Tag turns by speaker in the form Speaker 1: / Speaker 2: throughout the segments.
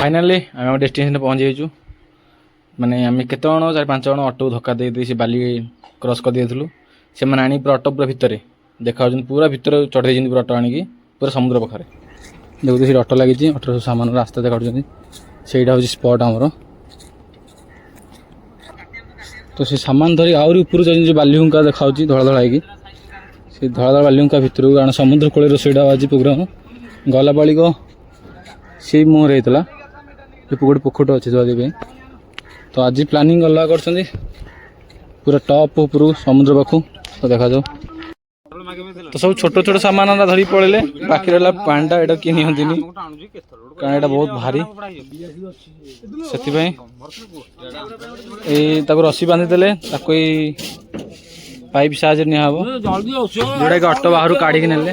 Speaker 1: Finally आम destination पहुँची जाइए माने आम केत जन 4-5 जन ऑटो धक्का दे से बाली क्रॉस कर दिए से मैंने आनी पूरा ऑटो पूरा भितर देखा पूरा भितर चढ़े पूरा ऑटो आनिकी पूरा समुद्र पाखे देखते से ऑटो लगी ऑटो सामान रास्ता देखा से हूँ स्पट आमर तो से सामान धरी आहरी ऊपर जो बालीहुंका देखा धड़ा धड़ा है से धड़ा धड़ा बालीहुंका भितर कारण समुद्र कूल रोषेटा आज प्रोग्राम गला पाली को से मुहर होता गोटे पोखर अच्छे जो तो आज प्लानिंग अलग कर पूरा टॉप ऊपर समुद्र पाखु तो देखा जाओ तो सब छोट छोट सामान धरी पड़े बाकी रहा पांडा एटा किए निहंती कारण एटा बहुत भारी से रस्सी बांधीदे पाइप साहय निहब जोटा कि ऑटो बाहर काढ़ी नेले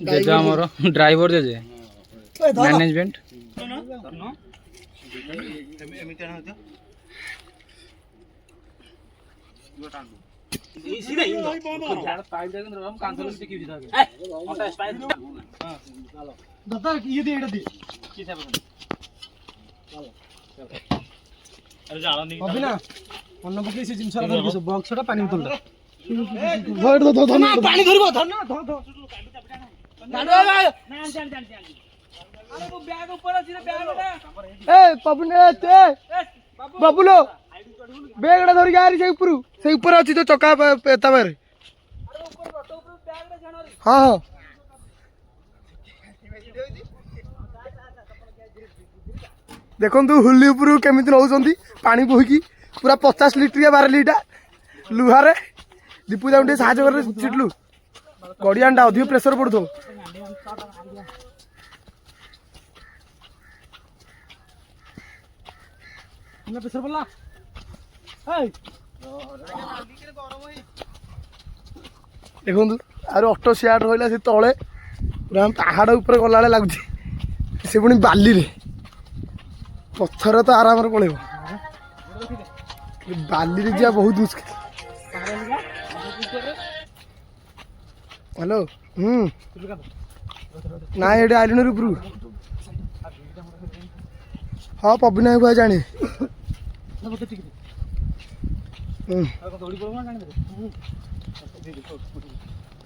Speaker 1: जेजे आमर ड्राइवर जेजे मैनेजमेंट
Speaker 2: बबुलो बेगड़ा धरिक आरी से ऊपर अच्छी तो चका तमें हाँ हाँ देखु हुली उपर केमी नौ पानी बोहिकी पूरा 50 लिटर 12 लिटर लुहारे दीपू जाऊँ साहय कर चिटलु गड़ियानटा अधिक प्रेसर पड़ू प्रेसर पड़ा देखु आर ऑटो सियाड रहा से तले पूरा पहाड़ उपर गला लगुच से पुणी बाली रे पत्थर तो आराम पड़े बाली रे जा बहुत मुश्किल हेलो ना ये आइलैंड ऊपर हाँ पबना को जाने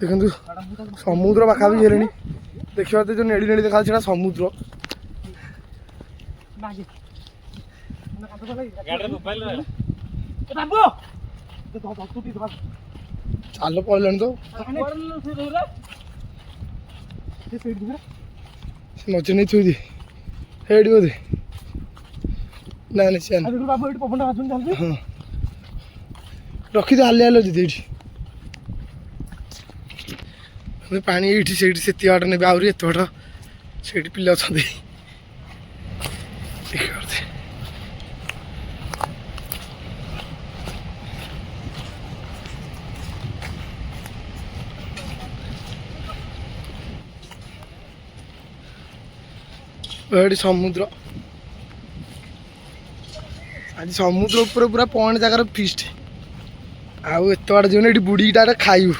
Speaker 2: देखु समुद्र पाखापी हेले देखा जो नेड़ी नेड़ी देखा समुद्र चाल पड़े तो मजे नहीं थी हेड बोधे ना हाँ रखी दे हाल दीदी ये पानी ये से बाट ने आहरी एत बाट से पिला अच्छा समुद्र आज समुद्र ऊपर पूरा पॉइंट जगार फिस्ट आउ एत बाट जो बुड़ीटा खाइबू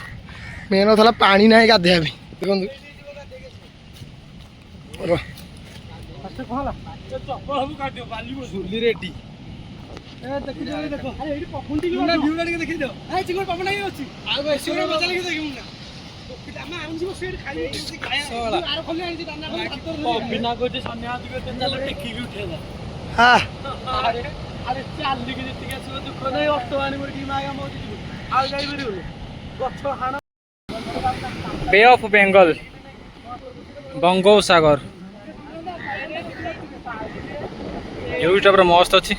Speaker 2: मेन था पानी ना गाधे देखो
Speaker 1: बे ऑफ बेंगल बंगोपसागर व्यूटा पूरा मस्त अच्छी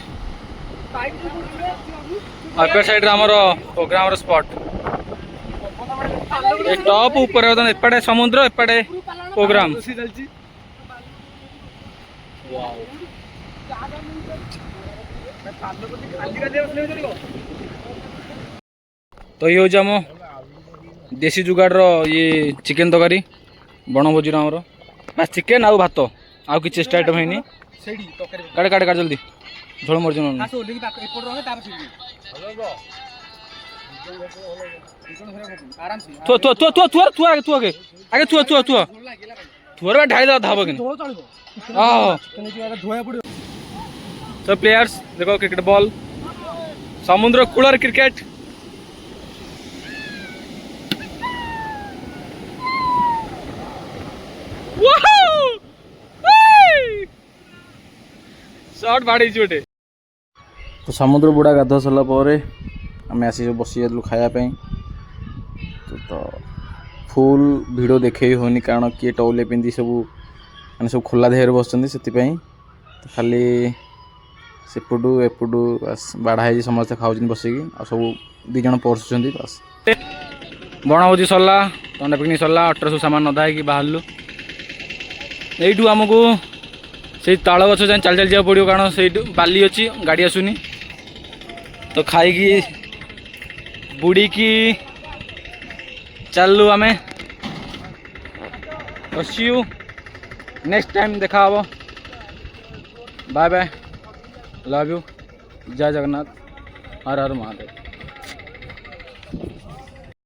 Speaker 1: upper side program spot top ऊपर एपटे समुद्र एपटे प्रोग्राम तो ये हूँ आम देसी जुगाड़ ये चिकेन तरकारी बनभोजी आमर बस चिकेन आउ भात आउ कि चेस्ट आइटम है काट काट काट जल्दी झोल मोर जन तू आगे थोड़ा ढाई दे धाब कि सब प्लेयर्स देखो क्रिकेट बॉल समुद्र कूलर क्रिकेट शॉट बाड़ी गोटे तो समुद्र बुढ़ा गाध सरला आम आसी बसी जालु खायापी तो फुल भिड देखे होनी कारण किए टौले पिंधि सब मैंने सब खोला देह बस से खाली सेपटू एपटू बस बाढ़ा समस्ते खाऊ बसिकी आ सब दिज परसुँच बस बनभोजी सरला तंडा पिकनिक सरला अटर सब सामान नदा है बाहर यू आमको से ताल गछ जाए चल चल जाओ पड़ो कारण से बाली अच्छी गाड़ी आसुनी तो खाई बुड़ी की चलू आम सी यू नेक्स्ट टाइम देखा हम बाय बाय लव यू जय जगन्नाथ हर हर महादेव।